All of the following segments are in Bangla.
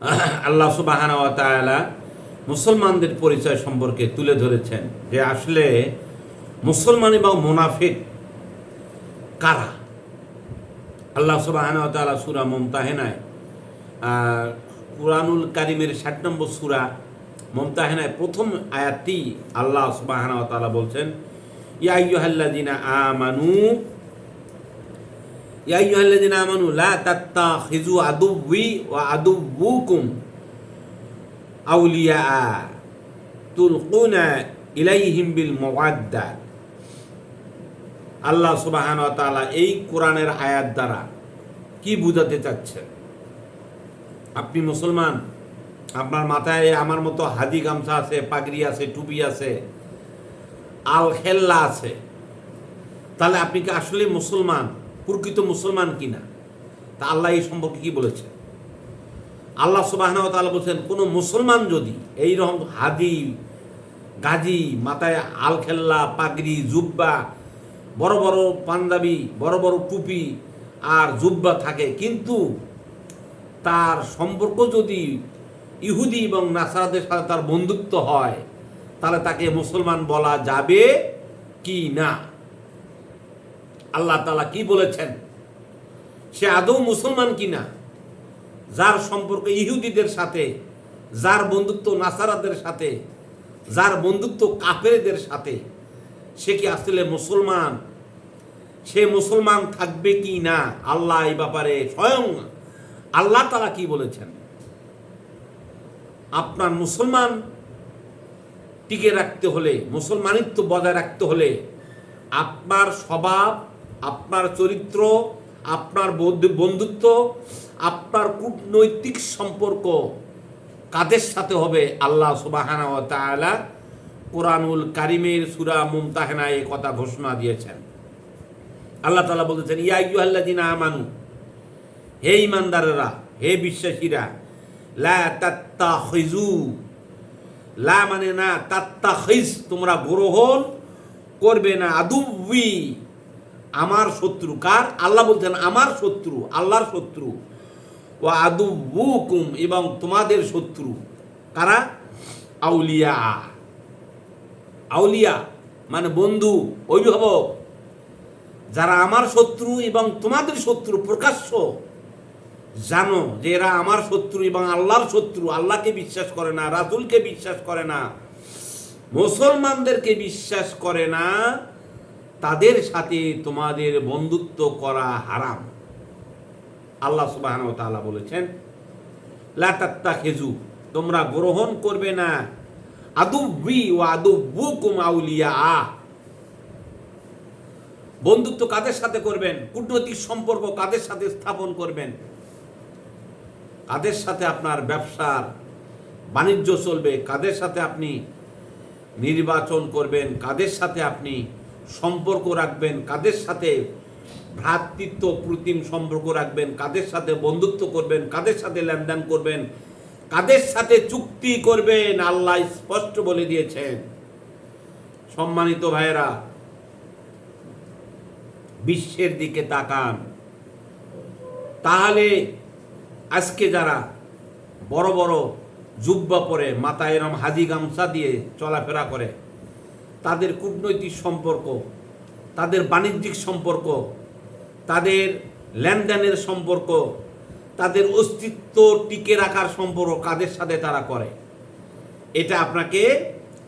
আল্লাহ সুবহানাহু ওয়া তাআলা মুসলমানদের পরিচয় সম্পর্কে তুলে ধরেছেন যে আসলে মুসলমান এবং মুনাফিক কারা। আল্লাহ সুবহানাহু ওয়া তাআলা সূরা মুমতাহিনায় কুরআনুল কারীমের ৬০ নম্বর সূরা মুমতাহিনায় প্রথম আয়াতটি আল্লাহ সুবহানাহু ওয়া তাআলা বলছেন, ইয়া আইয়ুহাল্লাযীনা আমানু লা তাত্তাখিযু আদুওয়ি ওয়া আদুওয়াকুম আউলিয়া তুলকুনা ইলাইহিম বিল মাওয়াদ্দা। আল্লাহ সুবহানাহু ওয়া তাআলা এই কোরআনের আয়াত দ্বারা কি বুঝাতে চাচ্ছেন? আপনি মুসলমান, আপনার মাথায় আমার মতো হাদি গামছা আছে, পাগড়ি আছে, টুপি আছে, আল খেল্লা আছে, তাহলে আপনি কি আসলে মুসলমান, প্রকৃত মুসলমান কিনা? তা আল্লাহ এই সম্পর্কে কি বলেছে? আল্লাহ সুবহানাহু ওয়া তাআলা বলছেন, কোনো মুসলমান যদি এইরকম হাদি গাজী, মাথায় আল খেল্লা, পাগড়ি, জুব্বা, বড় বড় পাঞ্জাবি, বড় বড় টুপি আর জুব্বা থাকে, কিন্তু তার সম্পর্ক যদি ইহুদি এবং নাসারাদের সাথে তার বন্ধুত্ব হয়, তাহলে তাকে মুসলমান বলা যাবে কি না? আল্লাহ তাআলা কি বলেছেন? সে আদৌ মুসলমান কিনা? যার সম্পর্ক ইহুদিদের সাথে, যার বন্ধুত্ব নাসারাদের সাথে, যার বন্ধুত্ব কাফেরদের সাথে, সে কি আসলে মুসলমান? সে মুসলমান থাকবে কি না? আল্লাহ এই ব্যাপারে স্বয়ং আল্লাহ তাআলা কি বলেছেন? আপনার মুসলমান টিকে রাখতে হলে, মুসলমানিত্ব বজায় রাখতে হলে আপনার স্বভাব, আপনার চরিত্র, আপনার বন্ধুত্ব, আপনার কূটনৈতিক সম্পর্ক কাদের সাথে হবে? আল্লাহ সুবহানাহু ওয়া তাআলা কুরআনুল কারীমের সূরা মুমতাহিনায় এই কথা ঘোষণা দিয়েছেন। আল্লাহ তাআলা বলেছেন, ইয়া আইয়ুহাল্লাযীনা আমানু, হে ঈমানদারেরা, হে বিশ্বাসীরা, লা তাত্তাখিযু, লা মানে না, তাত্তাখিজ তোমরা গ্রহণ করবে না, আদুওয়ি আমার শত্রু। কার? আল্লাহ বলছেন আমার শত্রু, আল্লাহর শত্রু, ওয়া আদুওয়াকুম এবং তোমাদের শত্রু। কারা? আউলিয়া। আউলিয়া মানে বন্ধু, অভিভাবক, যারা আমার শত্রু এবং তোমাদের শত্রু প্রকাশ্য। জানো যে এরা আমার শত্রু এবং আল্লাহর শত্রু, আল্লাহকে বিশ্বাস করে না, রাসূলকে বিশ্বাস করে না, মুসলমানদেরকে বিশ্বাস করে না, তাদের সাথে তোমাদের বন্ধুত্ব করা হারাম। আল্লাহ সুবহানাহু ওয়া তাআলা বলেছেন, লা তাত্তাখিযু তোমরা গ্রহণ করবে না, আদুওয়ি ওয়া আদুওয়াকুম আউলিয়া। বন্ধুত্ব কাদের সাথে করবেন? কূটনৈতিক সম্পর্ক কাদের সাথে স্থাপন করবেন? কাদের সাথে আপনার ব্যবসার বাণিজ্য চলবে? কাদের সাথে আপনি নির্বাচন করবেন? কাদের সাথে আপনি সম্পর্ক রাখবেন? কাদের সাথে ভ্রাতৃত্ব প্রতিম সম্পর্ক রাখবেন? কাদের সাথে বন্ধুত্ব করবেন? কাদের সাথে লেনদেন করবেন? কাদের সাথে চুক্তি করবেন? আল্লাহ স্পষ্ট বলে দিয়েছেন। সম্মানিত ভাইয়েরা, বিশ্বের দিকে তাকান, তাহলে আজকে যারা বড় বড় জুব্বা পরে, মাথায় এরম হাজি গামছা দিয়ে চলাফেরা করে, তাদের কূটনৈতিক সম্পর্ক, তাদের বাণিজ্যিক সম্পর্ক, তাদের লেনদেনের সম্পর্ক, তাদের অস্তিত্ব টিকে রাখার সম্পর্ক কাদের সাথে তারা করে, এটা আপনাকে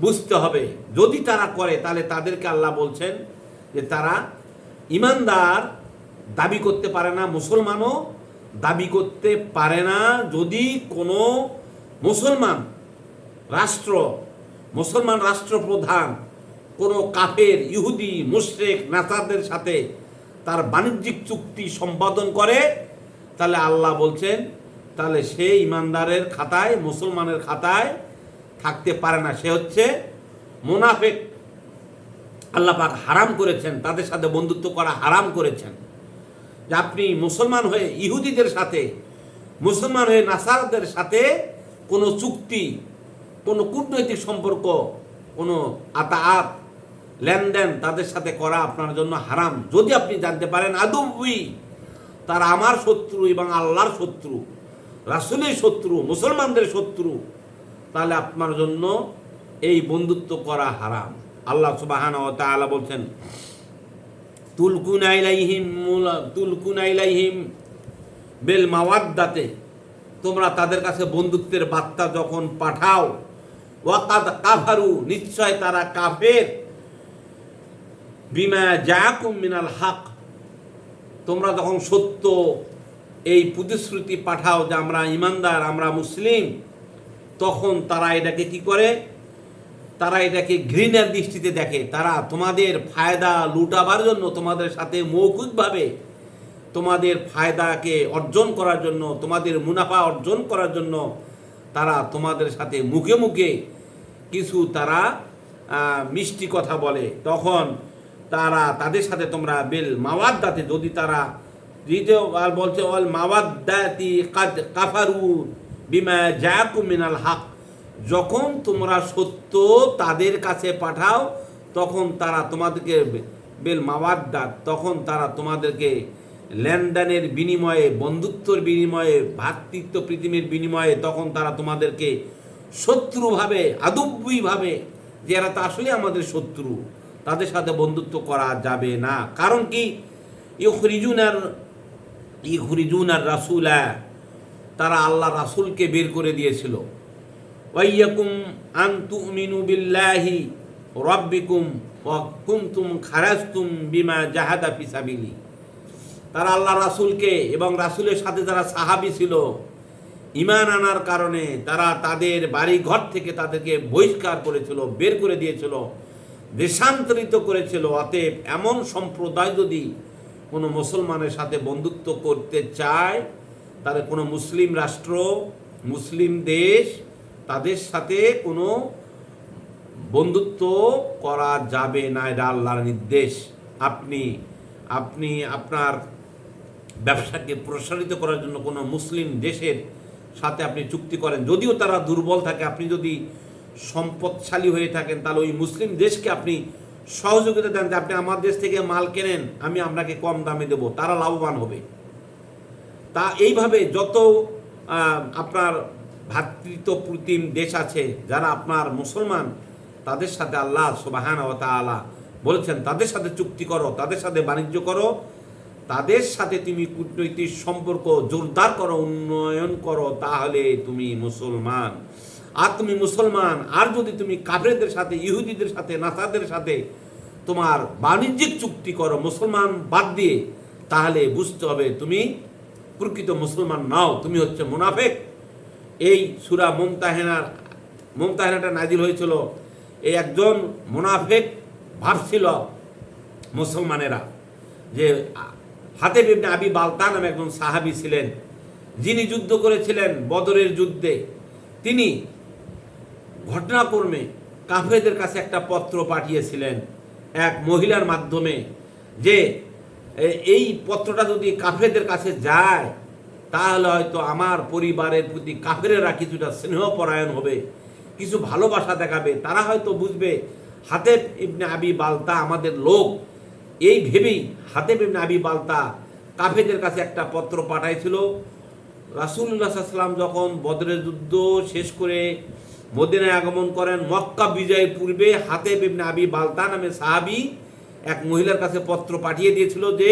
বুঝতে হবে। যদি তারা করে, তাহলে তাদেরকে আল্লাহ বলছেন যে তারা ঈমানদার দাবি করতে পারে না, মুসলমানও দাবি করতে পারে না। যদি কোনো মুসলমান রাষ্ট্রপ্রধান কোনো কাফের, ইহুদি, মুশরিক, নাসারদের সাথে তার বাণিজ্যিক চুক্তি সম্পাদন করে, তাহলে আল্লাহ বলছেন তাহলে সে ঈমানদারের খাতায়, মুসলমানের খাতায় থাকতে পারে না, সে হচ্ছে মুনাফিক। আল্লাহ পাক হারাম করেছেন, তাদের সাথে বন্ধুত্ব করা হারাম করেছেন। যে আপনি মুসলমান হয়ে ইহুদিদের সাথে, মুসলমান হয়ে নাসারদের সাথে কোনো চুক্তি, কোনো কূটনৈতিক সম্পর্ক, কোনো আতাআত, লেনদেন তাদের সাথে করা আপনার জন্য হারাম। যদি আপনি জানতে পারেন আদুওয়ি, তারা আমার শত্রু এবং আল্লাহর শত্রু, রাসূলের শত্রু, মুসলমানদের শত্রু, তাহলে আপনার জন্য এই বন্ধুত্ব করা হারাম। আল্লাহ সুবহানাহু ওয়া তাআলা বলছেন, তুলকুনা ইলাইহিম বিল মাওয়াদ্দাতে, তোমরা তাদের কাছে বন্ধুত্বের বার্তা যখন পাঠাও, ওয়াকাদ কাফারু, নিশ্চয় তারা কাফের, বিমা জাআকুম মিনাল হক, তোমরা যখন সত্য এই প্রতিশ্রুতি পাঠাও যে আমরা ইমানদার, আমরা মুসলিম, তখন তারা এটাকে কি করে? তারা এটাকে ঘৃণার দৃষ্টিতে দেখে। তারা তোমাদের ফায়দা লুটাবার জন্য, তোমাদের সাথে মৌখিকভাবে তোমাদের ফায়দাকে অর্জন করার জন্য, তোমাদের মুনাফা অর্জন করার জন্য তারা তোমাদের সাথে মুখে মুখে কিছু তারা মিষ্টি কথা বলে। তখন তারা তাদের সাথে তোমরা বেল মাওয়াদ্দাতে, যদি তারা দ্বিতীয় বলছে অল মাওয়াদ্দাতি কাদ কাফারু বিমা জাআকুম মিনাল হক, যখন তোমরা সত্য তাদের কাছে পাঠাও তখন তারা তোমাদেরকে বেল মাওয়াদ্দাত, তখন তারা তোমাদেরকে লেনদেনের বিনিময়ে, বন্ধুত্বর বিনিময়ে, ভ্রাতৃত্ব প্রীতিমের বিনিময়ে তখন তারা তোমাদেরকে শত্রুভাবে, আদব্যিভাবে, যে এরা তো আসলে আমাদের শত্রু, তাদের সাথে বন্ধুত্ব করা যাবে না। কারণ কি? ইখরিজুনার রাসূলা, তারা আল্লাহ রাসূলকে বের করে দিয়েছিল। ওয়াইয়াকুম আন তুমিনু বিল্লাহি রাব্বিকুম ওয়া কুনতুম খারাজতুম বিমা জাহাদা ফি সাবিলি, তারা আল্লাহ রাসূলকে এবং রাসূলের সাথে যারা সাহাবী ছিল, ঈমান আনার কারণে তারা তাদের বাড়ি ঘর থেকে তাদেরকে বহিষ্কার করেছিল, বের করে দিয়েছিল, দেশান্তরিত করেছিল। অতএব এমন সম্প্রদায় যদি কোনো মুসলমানের সাথে বন্ধুত্ব করতে চায়, তাহলে কোনো মুসলিম রাষ্ট্র, মুসলিম দেশ, তাদের সাথে কোনো বন্ধুত্ব করা যাবে না। এটা আল্লাহর নির্দেশ। আপনি আপনার ব্যবসাকে প্রসারিত করার জন্য কোনো মুসলিম দেশের সাথে আপনি চুক্তি করেন, যদিও তারা দুর্বল থাকে, আপনি যদি সম্পদশালী হয়ে থাকেন, তাহলে ওই মুসলিম দেশকে আপনি সহযোগিতা দেন যে আপনি আমার দেশ থেকে মাল কেনেন, আমি আপনাকে কম দামে দেব, তারা লাভবান হবে। তা এইভাবে যত আপনার ভ্রাতৃত্বপ্রতিম দেশ আছে যারা আপনার মুসলমান, তাদের সাথে আল্লাহ সুবহানাহু ওয়া তাআলা বলেছেন তাদের সাথে চুক্তি করো, তাদের সাথে বাণিজ্য করো, তাদের সাথে তুমি কূটনৈতিক সম্পর্ক জোরদার করো, উন্নয়ন করো, তাহলে তুমি মুসলমান। আর তুমি মুসলমান, আর যদি তুমি কাফেরদের সাথে, ইহুদিদের সাথে, নাসারদের সাথে তোমার বাণিজ্যিক চুক্তি করো মুসলমান বাদ দিয়ে, তাহলে বুঝতে হবে তুমি প্রকৃত মুসলমান নাও, তুমি হচ্ছে মুনাফিক। এই সূরা মুমতাহিনাটা নাজিল হয়েছিল, এই একজন মুনাফিক ভাবছিল মুসলমানেরা যে হাতেব ইবনে আবি বালতা নামে একজন সাহাবী ছিলেন, যিনি যুদ্ধ করেছিলেন বদরের যুদ্ধে। তিনি ঘটনাক্রমে কাফেরদের কাছে একটা পত্র পাঠিয়েছিলেন এক মহিলার মাধ্যমে, যে এই পত্রটা যদি কাফেরদের কাছে যায় তাহলে হয়তো আমার পরিবারের প্রতি কাফেরেরা কিছুটা স্নেহপরায়ণ হবে, কিছু ভালোবাসা দেখাবে, তারা হয়তো বুঝবে হাতেব ইবনে আবি বালতা আমাদের লোক। এই ভেবেই হাতেব ইবনে আবি বালতা কাফেরদের কাছে একটা পত্র পাঠাইছিল। রাসূলুল্লাহ সাল্লাল্লাহু আলাইহি ওয়াসাল্লাম যখন বদরের যুদ্ধ শেষ করে মদিনায় আগমন করেন, মক্কা বিজয়ের পূর্বে হাতেব ইবনে আবি বালতা নামে সাহাবী এক মহিলার কাছে পত্র পাঠিয়ে দিয়েছিল যে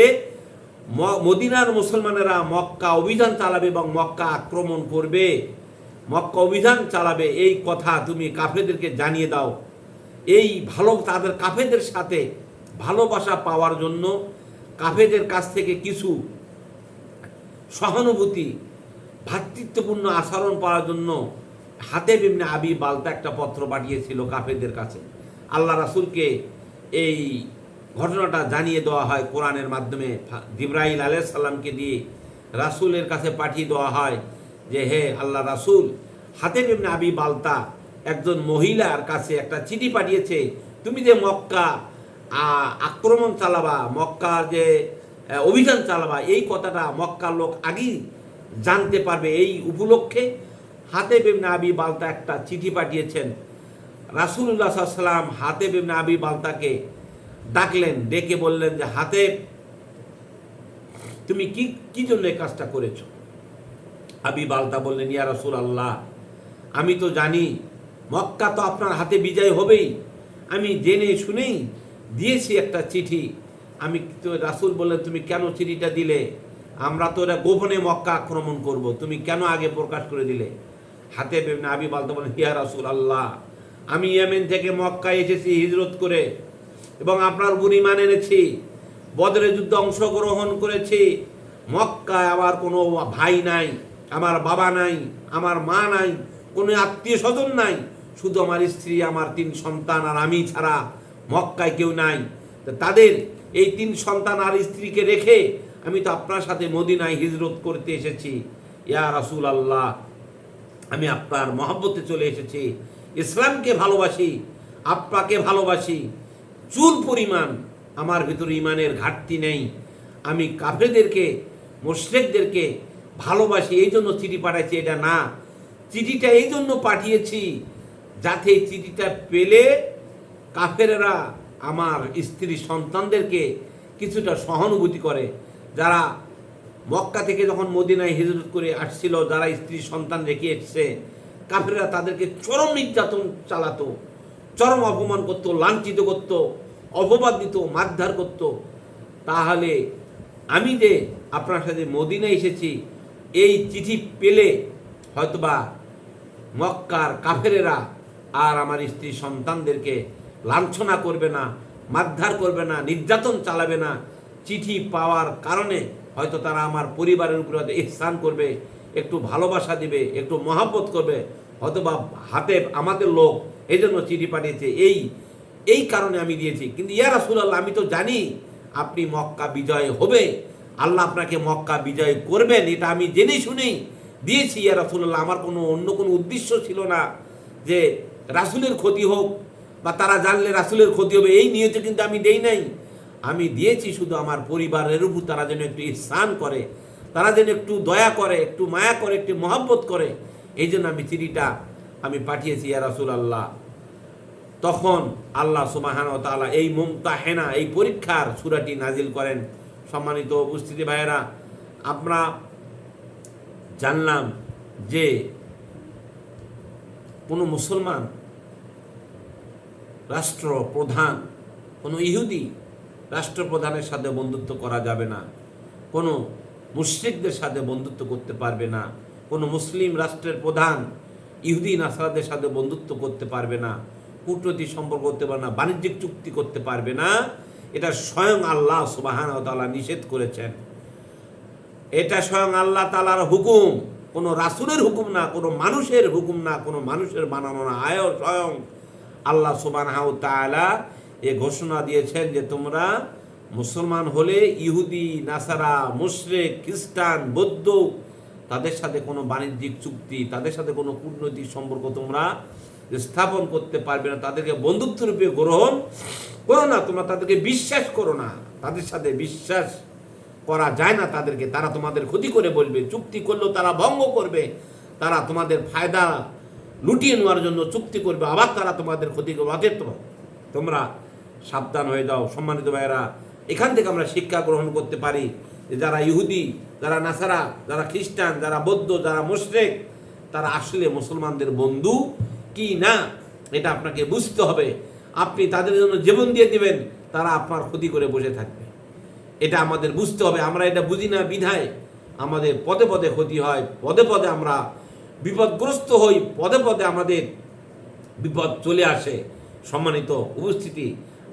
মদিনার মুসলমানেরা মক্কা অভিযান চালাবে এবং মক্কা আক্রমণ করবে, মক্কা অভিযান চালাবে, এই কথা তুমি কাফেরদেরকে জানিয়ে দাও। এই তাদের কাফেরদের সাথে ভালোবাসা পাওয়ার জন্য, কাফেরদের কাছ থেকে কিছু সহানুভূতি, ভ্রাতৃত্বপূর্ণ আচরণ পাওয়ার জন্য হাতেব ইবনে আবি বালতা একটা পত্র পাঠিয়েছিল কাফেরদের কাছে। আল্লাহ রাসূলকে এই ঘটনাটা জানিয়ে দেওয়া হয় কোরআনের মাধ্যমে, জিবরাইল আলাইহিস সালামকে দিয়ে রাসূলের কাছে পাঠিয়ে দেওয়া হয় যে হে আল্লাহ রাসূল, হাতেব ইবনে আবি বালতা একজন মহিলার কাছে একটা চিঠি পাঠিয়েছে, তুমি যে মক্কা আক্রমণ চালাবা, মক্কার যে অভিযান চালাবা, এই কথাটা মক্কার লোক আগেই জানতে পারবে। এই উপলক্ষে হাতেব ইবনে আবি বালতা একটা চিঠি পাঠিয়েছেন। রাসূলুল্লাহ সাল্লাল্লাহু আলাইহি ওয়াসাল্লাম হাতেব ইবনে আবি বালতাকে ডাকলেন, ডেকে বললেন যে হাতেব, তুমি কি জন্য এই কাজটা করেছো? আবি বালতা বললেন, ইয়া রাসূলুল্লাহ, আমি তো জানি মক্কা তো আপনার হাতে বিজয় হবেই, আমি জেনে শুনেই দিয়েছি একটা চিঠি। আমি তো রাসূল বললেন, তুমি কেন চিঠিটা দিলে? আমরা তো এটা গোপনে মক্কা আক্রমণ করব, তুমি কেন আগে প্রকাশ করে দিলে? হাতেব ইবনে আবি বালতা বলেন, ইয়া রাসূলুল্লাহ, আমি ইয়েমেন থেকে মক্কায় এসেছি হিজরত করে এবং আপনার উপর ঈমান এনেছি, বদরের যুদ্ধে অংশগ্রহণ করেছি। মক্কায় আমার কোনো ভাই নাই, আমার বাবা নাই, আমার মা নাই, কোনো আত্মীয় স্বজন নাই, শুধু আমার স্ত্রী, আমার 3 সন্তান আর আমি ছাড়া মক্কায় কেউ নাই। তো তাদের এই 3 সন্তান আর স্ত্রীকে রেখে আমি তো আপনার সাথে মদিনায় হিজরত করতে এসেছি। ইয়া রাসূলুল্লাহ, আমি আপনার মহব্বতে চলে এসেছি, ইসলামকে ভালোবাসি, আপনাকে ভালোবাসি, চুল পরিমাণ আমার ভিতরে ইমানের ঘাটতি নেই। আমি কাফেরদেরকে, মুশরিকদেরকে ভালোবাসি, এই জন্য চিঠি পাঠাচ্ছি। এটা না, চিঠিটা এই জন্য পাঠিয়েছি যাতে এই চিঠিটা পেলে কাফেরেরা আমার স্ত্রী সন্তানদেরকে কিছুটা সহানুভূতি করে। যারা মক্কা থেকে যখন মদিনায় হিজরত করে আসছিল, যারা স্ত্রী সন্তান রেখে এসছে, কাফেররা তাদেরকে চরম নির্যাতন চালাতো, চরম অপমান করত, লাঞ্ছিত করত, অপবাদ দিত, মারধর করত। তাহলে আমি যে আপনার সাথে মদিনায় এসেছি, এই চিঠি পেলে হয়তোবা মক্কার কাফেরেরা আর আমার স্ত্রী সন্তানদেরকে লাঞ্ছনা করবে না, মারধর করবে না, নির্যাতন চালাবে না। চিঠি পাওয়ার কারণে হয়তো তারা আমার পরিবারের উপরে ইহসান করবে, একটু ভালোবাসা দিবে, একটু মহব্বত করবে, হয়তোবা হাতে আমাদের লোক, এই জন্য চিঠি পাঠিয়েছে, এই কারণে আমি দিয়েছি। কিন্তু ইয়া রাসূলুল্লাহ, আমি তো জানি আপনি মক্কা বিজয় হবে, আল্লাহ আপনাকে মক্কা বিজয় করবেন, এটা আমি জেনে শুনেই দিয়েছি ইয়া রাসূলুল্লাহ। আমার অন্য কোনো উদ্দেশ্য ছিল না যে রাসূলের ক্ষতি হোক বা তারা জানলে রাসূলের ক্ষতি হবে, এই নিয়তে কিন্তু আমি দেই নাই। আমি দিয়েছি শুধু আমার পরিবারের উপর তারা যেন একটু ইহসান করে, তারা যেন একটু দয়া করে, একটু মায়া করে, একটু মহব্বত করে, এই জন্য আমি চিঠিটা আমি পাঠিয়েছি ইয়া রাসূলুল্লাহ। তখন আল্লাহ সুবহানাহু ওয়া তাআলা এই মুমতাহিনা, এই পরীক্ষার সূরাটি নাজিল করেন। সম্মানিত উপস্থিতি ভাইয়েরা, আমরা জানলাম যে কোনো মুসলমান রাষ্ট্রপ্রধান, কোনো ইহুদি রাষ্ট্রপ্রধানের সাথে বন্ধুত্ব করা যাবে না, কোনো মুশরিকদের সাথে বন্ধুত্ব করতে পারবে না, কোনো মুসলিম রাষ্ট্রের প্রধান ইহুদি নাসারাদের সাথে বন্ধুত্ব করতে পারবে না, কূটনৈতিক সম্পর্ক করতে পারবে না, বাণিজ্যিক চুক্তি করতে পারবে না। এটা স্বয়ং আল্লাহ সুবহানাহু ওয়া তাআলা নিষেধ করেছেন। এটা স্বয়ং আল্লাহ তাআলার হুকুম, কোনো রাসূলের হুকুম না, কোনো মানুষের হুকুম না, কোনো মানুষের বানানো না। স্বয়ং আল্লাহ সুবহানাহু ওয়া তাআলা এ ঘোষণা দিয়েছেন যে তোমরা মুসলমান হলে ইহুদি, নাসারা, মুশরিক, খ্রিস্টান, বৌদ্ধ, তাদের সাথে কোনো বাণিজ্যিক চুক্তি, তাদের সাথে কোনো কূটনৈতিক সম্পর্ক তোমরা স্থাপন করতে পারবে না, তাদেরকে বন্ধুত্বরূপে গ্রহণ করো না, তোমরা তাদেরকে বিশ্বাস করো না, তাদের সাথে বিশ্বাস করা যায় না তাদেরকে। তারা তোমাদের ক্ষতি করে বলবে, চুক্তি করলেও তারা ভঙ্গ করবে, তারা তোমাদের ফায়দা লুটিয়ে নেওয়ার জন্য চুক্তি করবে, আবার তারা তোমাদের ক্ষতি করবে। অতএব তোমরা সাবধান হয়ে যাও। সম্মানিত ভাইয়েরা, এখান থেকে আমরা শিক্ষা গ্রহণ করতে পারি যে যারা ইহুদি, যারা নাসারা, যারা খ্রিস্টান, যারা বৌদ্ধ, যারা মুশরিক, তারা আসলে মুসলমানদের বন্ধু কি না, এটা আপনাকে বুঝতে হবে। আপনি তাদের জন্য জীবন দিয়ে দিবেন, তারা আপনার ক্ষতি করে বসে থাকবে, এটা আমাদের বুঝতে হবে। আমরা এটা বুঝি না বিধায় আমাদের পদে পদে ক্ষতি হয়, পদে পদে আমরা বিপদগ্রস্ত হই, পদে পদে আমাদের বিপদ চলে আসে। সম্মানিত উপস্থিতি,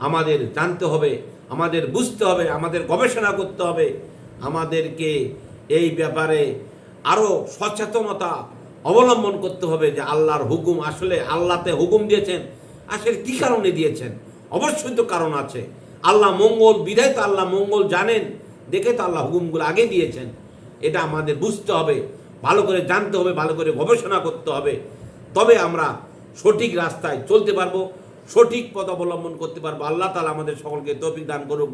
আমাদের জানতে হবে, আমাদের বুঝতে হবে, আমাদের গবেষণা করতে হবে, আমাদেরকে এই ব্যাপারে আরও সচেতনতা অবলম্বন করতে হবে যে আল্লাহর হুকুম আসলে আল্লাহতে হুকুম দিয়েছেন, আসলে কী কারণে দিয়েছেন? অবশ্যই তো কারণ আছে। আল্লাহ মঙ্গল বিধায় তো আল্লাহ মঙ্গল জানেন, দেখে তো আল্লাহ হুকুমগুলো আগে দিয়েছেন। এটা আমাদের বুঝতে হবে, ভালো করে জানতে হবে, ভালো করে গবেষণা করতে হবে, তবে আমরা সঠিক রাস্তায় চলতে পারবো, সঠিক পথ অবলম্বন করতে পারবো। আল্লাহ তাআলা আমাদের সকলকে তৌফিক দান করুক।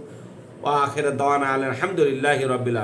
ওয়া আখিরু দাওয়ানা আলহামদুলিল্লাহি রাব্বিল আলামিন।